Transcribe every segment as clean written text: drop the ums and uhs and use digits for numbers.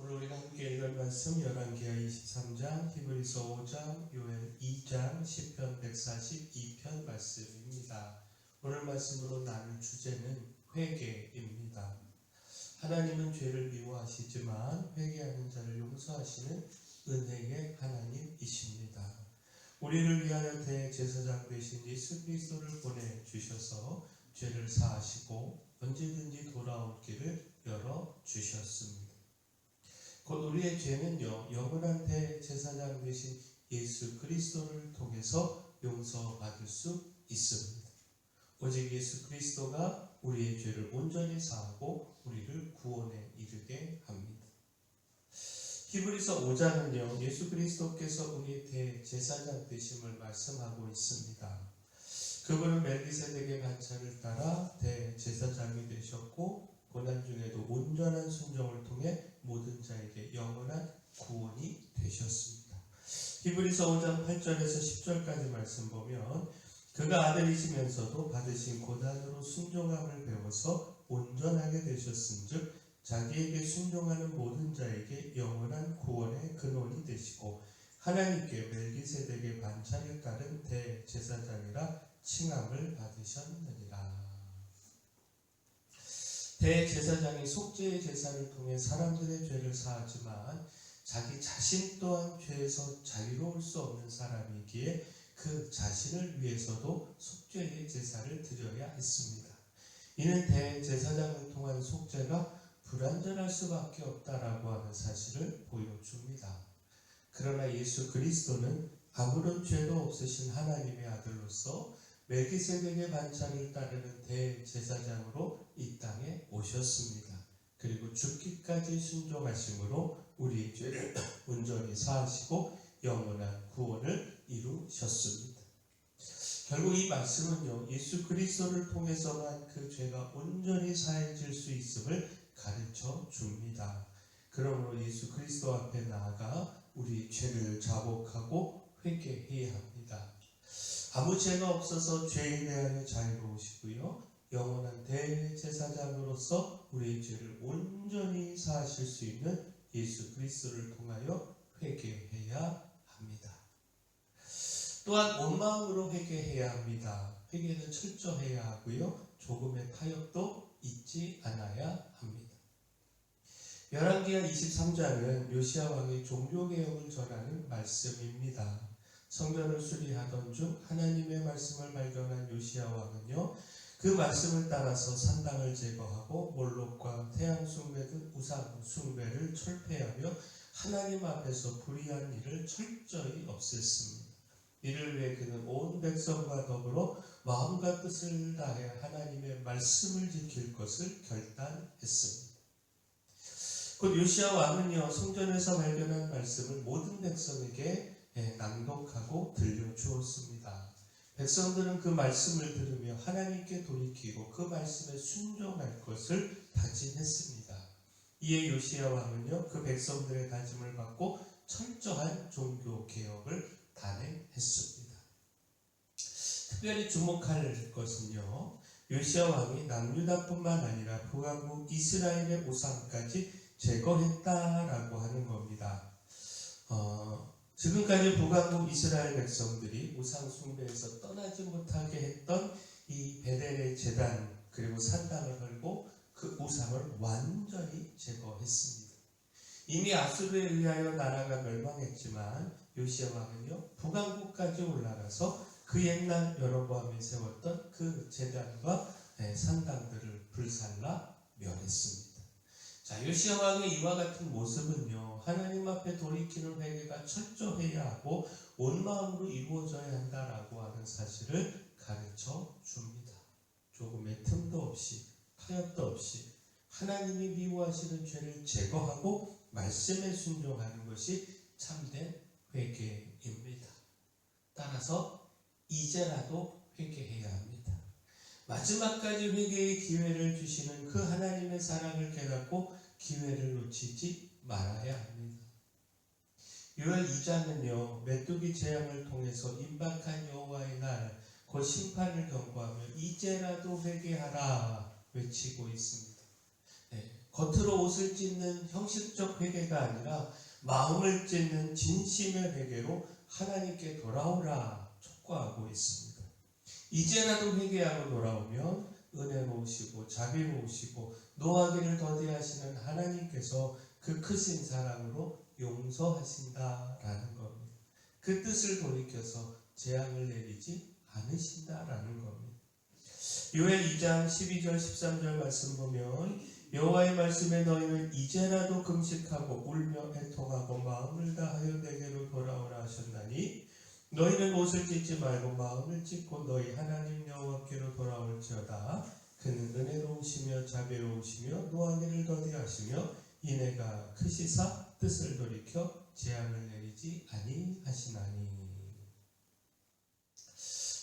오늘 우리가 함께 읽을 말씀 열왕기하 23장, 히브리서 5장, 요엘 2장, 시편 142편 말씀입니다. 오늘 말씀으로 나눌 주제는 회개입니다. 하나님은 죄를 미워하시지만 회개하는 자를 용서하시는 은혜의 하나님이십니다. 우리를 위하여 대제사장 되신 예수 그리스도를 보내주셔서 죄를 사하시고 언제든지 돌아올 길을 열어주셨습니다. 곧 우리의 죄는요, 영원한 대제사장 되신 예수 그리스도를 통해서 용서받을 수 있습니다. 오직 예수 그리스도가 우리의 죄를 온전히 사하고 우리를 구원에 이르게 합니다. 히브리서 5장은요, 예수 그리스도께서 우리의 대제사장 되심을 말씀하고 있습니다. 그분은 멜기세덱의 반차를 따라 대제사장이 되셨고 고난 중에도 온전한 순종을 통해 모든 자에게 영원한 구원이 되셨습니다. 히브리서 5장 8절에서 10절까지 말씀 보면 그가 아들이시면서도 받으신 고난으로 순종함을 배워서 온전하게 되셨은즉 자기에게 순종하는 모든 자에게 영원한 구원의 근원이 되시고 하나님께 멜기세덱의 반차를 따른 대제사장이라 칭함을 받으셨느니라. 대제사장이 속죄의 제사를 통해 사람들의 죄를 사하지만 자기 자신 또한 죄에서 자유로울 수 없는 사람이기에 그 자신을 위해서도 속죄의 제사를 드려야 했습니다. 이는 대제사장을 통한 속죄가 불완전할 수밖에 없다라고 하는 사실을 보여줍니다. 그러나 예수 그리스도는 아무런 죄도 없으신 하나님의 아들로서 멜기세덱의 반차를 따르는 대제사장으로 이 땅에 오셨습니다. 그리고 죽기까지 순종하심으로 우리의 죄를 온전히 사하시고 영원한 구원을 이루셨습니다. 결국 이 말씀은요, 예수 그리스도를 통해서만 그 죄가 온전히 사해질 수 있음을 가르쳐 줍니다. 그러므로 예수 그리스도 앞에 나아가 우리 죄를 자복하고 회개해야 합니다. 아무 죄가 없어서 죄에 대하여 자유로우시고요, 영원한 대제사장으로서 우리의 죄를 온전히 사하실 수 있는 예수 그리스도를 통하여 회개해야 합니다. 또한 온 마음으로 회개해야 합니다. 회개는 철저해야 하고요, 조금의 타협도 잊지 않아야 합니다. 열왕기하 23장은 요시야 왕의 종교개혁을 전하는 말씀입니다. 성전을 수리하던 중 하나님의 말씀을 발견한 요시야 왕은요, 그 말씀을 따라서 산당을 제거하고 몰록과 태양 숭배 등 우상 숭배를 철폐하며 하나님 앞에서 불의한 일을 철저히 없앴습니다. 이를 위해 그는 온 백성과 더불어 마음과 뜻을 다해 하나님의 말씀을 지킬 것을 결단했습니다. 곧 요시야 왕은요, 성전에서 발견한 말씀을 모든 백성에게 낭독하고 들려주었습니다. 백성들은 그 말씀을 들으며 하나님께 돌이키고 그 말씀에 순종할 것을 다짐했습니다. 이에 요시야 왕은요, 그 백성들의 다짐을 받고 철저한 종교 개혁을 단행했습니다. 특별히 주목할 것은요, 요시야 왕이 남유다뿐만 아니라 북왕국 이스라엘의 우상까지 제거했다라고 하는 겁니다. 지금까지 북왕국 이스라엘 백성들이 우상 숭배에서 떠나지 못하게 했던 이 베델의 제단 그리고 산당을 헐고 그 우상을 완전히 제거했습니다. 이미 아수르에 의하여 나라가 멸망했지만 요시야 왕은요, 북왕국까지 올라가서 그 옛날 여로보암이 세웠던 그 제단과 산당들을 불살라 멸했습니다. 자, 요시야 왕의 이와 같은 모습은요, 하나님 앞에 돌이키는 회개가 철저해야 하고 온 마음으로 이루어져야 한다라고 하는 사실을 가르쳐 줍니다. 조금의 틈도 없이 타협도 없이 하나님이 미워하시는 죄를 제거하고 말씀에 순종하는 것이 참된 회개입니다. 따라서 이제라도 회개해야 합니다. 마지막까지 회개의 기회를 주시는 그 하나님의 사랑을 깨닫고 기회를 놓치지 말아야 합니다. 요엘 2장은요, 메뚜기 재앙을 통해서 임박한 여호와의 날, 곧 심판을 경고하며 이제라도 회개하라 외치고 있습니다. 겉으로 옷을 찢는 형식적 회개가 아니라 마음을 찢는 진심의 회개로 하나님께 돌아오라 촉구하고 있습니다. 이제라도 회개하고 돌아오면 은혜로우시고 자비로우시고 노하기를 더디하시는 하나님께서 그 크신 사랑으로 용서하신다라는 겁니다. 그 뜻을 돌이켜서 재앙을 내리지 않으신다라는 겁니다. 요엘 2장 12절 13절 말씀 보면 여호와의 말씀에 너희는 이제라도 금식하고 울며 애통하고 마음을 다하여 내게로 돌아오라 하셨나니 너희는 옷을 찢지 말고 마음을 찢고 너희 하나님 여호와께로 돌아올지어다. 그는 은혜로우시며 자비로우시며 노하기를 더디하시며 인애가 크시사 뜻을 돌이켜 재앙을 내리지 아니하시나니.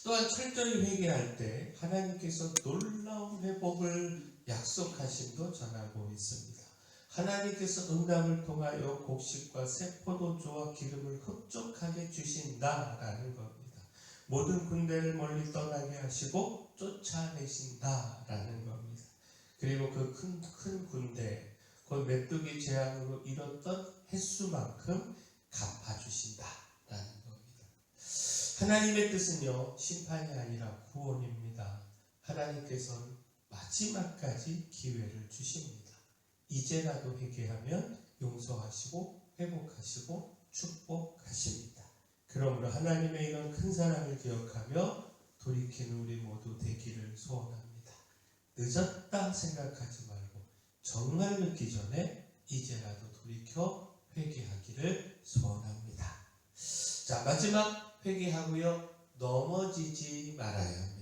또한 철저히 회개할 때 하나님께서 놀라운 회복을 약속하심도 전하고 있습니다. 하나님께서 응답을 통하여 곡식과 새 포도주와 기름을 흡족하게 주신다라는 겁니다. 모든 군대를 멀리 떠나게 하시고 쫓아내신다라는 겁니다. 그리고 그 큰 군대, 곧 메뚜기 재앙으로 잃었던 횟수만큼 갚아주신다라는 겁니다. 하나님의 뜻은요, 심판이 아니라 구원입니다. 하나님께서는 마지막까지 기회를 주십니다. 이제라도 회개하면 용서하시고 회복하시고 축복하십니다. 그러므로 하나님의 이런 큰 사랑을 기억하며 돌이키는 우리 모두 되기를 소원합니다. 늦었다 생각하지 말고 정말 늦기 전에 이제라도 돌이켜 회개하기를 소원합니다. 자, 마지막 회개하고요, 넘어지지 말아야 합니다.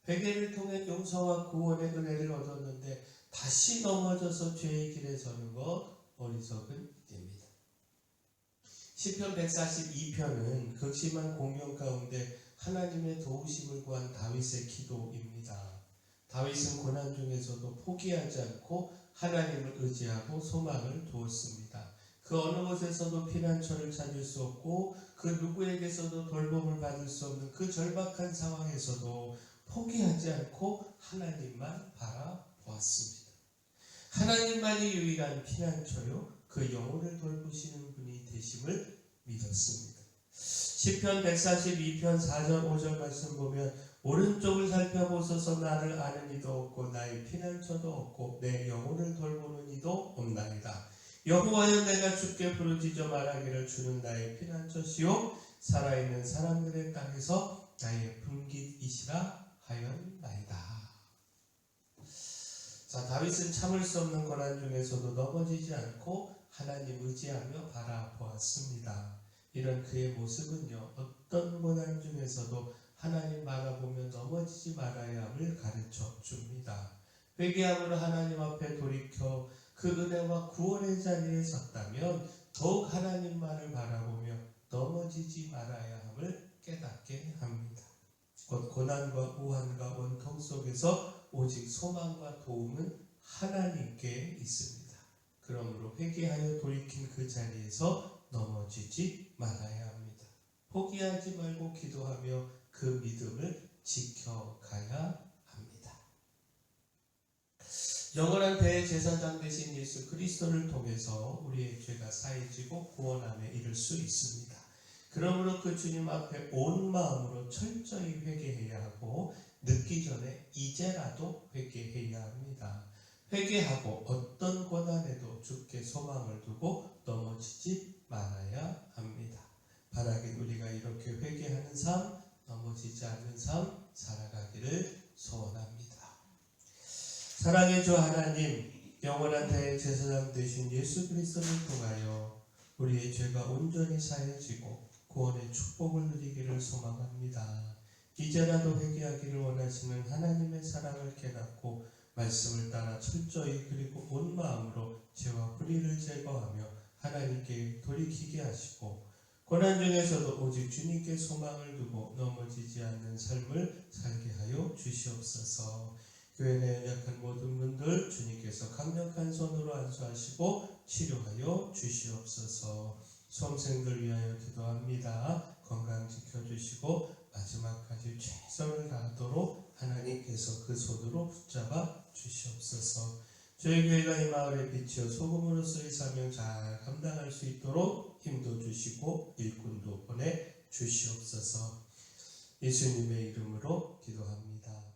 회개를 통해 용서와 구원의 은혜를 얻었는데 다시 넘어져서 죄의 길에 서는 것 어리석은 일입니다. 시편 142편은 극심한 공경 가운데 하나님의 도우심을 구한 다윗의 기도입니다. 다윗은 고난 중에서도 포기하지 않고 하나님을 의지하고 소망을 두었습니다. 그 어느 곳에서도 피난처를 찾을 수 없고 그 누구에게서도 돌봄을 받을 수 없는 그 절박한 상황에서도 포기하지 않고 하나님만 바라보았습니다. 하나님만이 유일한 피난처요, 그 영혼을 돌보시는 분이 되심을 믿었습니다. 시편 142편 4절 5절 말씀 보면 오른쪽을 살펴보소서. 나를 아는 이도 없고 나의 피난처도 없고 내 영혼을 돌보는 이도 없나이다. 여호와여, 내가 주께 부르짖어 말하기를 주는 나의 피난처시요 살아있는 사람들의 땅에서 나의 분깃이시라 하였나이다. 자, 다윗은 참을 수 없는 고난 중에서도 넘어지지 않고 하나님 의지하며 바라보았습니다. 이런 그의 모습은요, 어떤 고난 중에서도 하나님 바라보며 넘어지지 말아야 함을 가르쳐 줍니다. 회개함으로 하나님 앞에 돌이켜 그 은혜와 구원의 자리에 섰다면 더욱 하나님만을 바라보며 넘어지지 말아야 함을 깨닫게 합니다. 곧 고난과 우환과 원통 속에서 오직 소망과 도움은 하나님께 있습니다. 그러므로 회개하여 돌이킨 그 자리에서 넘어지지 말아야 합니다. 포기하지 말고 기도하며 그 믿음을 지켜가야 합니다. 영원한 대제사장 되신 예수 그리스도를 통해서 우리의 죄가 사해지고 구원함에 이를 수 있습니다. 그러므로 그 주님 앞에 온 마음으로 철저히 회개해야 하고 늦기 전에 이제라도 회개해야 합니다. 회개하고 어떤 고난에도 주께 소망을 두고 넘어지지 말아야 합니다. 바라긴 우리가 이렇게 회개하는 삶, 넘어지지 않는 삶 살아가기를 소원합니다. 사랑의 주 하나님, 영원한 대제사장 되신 예수 그리스도를 통하여 우리의 죄가 온전히 사해지고 구원의 축복을 누리기를 소망합니다. 이제라도 회개하기를 원하시는 하나님의 사랑을 깨닫고 말씀을 따라 철저히 그리고 온 마음으로 죄와 불의를 제거하며 하나님께 돌이키게 하시고 고난 중에서도 오직 주님께 소망을 두고 넘어지지 않는 삶을 살게 하여 주시옵소서. 교회 내 연약한 모든 분들 주님께서 강력한 손으로 안수하시고 치료하여 주시옵소서. 수험생들 위하여 기도합니다. 건강 지켜주시고 마지막까지 최선을 다하도록 하나님께서 그 손으로 붙잡아 주시옵소서. 저희 교회가 이 마을의 빛이요 소금으로서의 사명 잘 감당할 수 있도록 힘도 주시고 일꾼도 보내 주시옵소서. 예수님의 이름으로 기도합니다.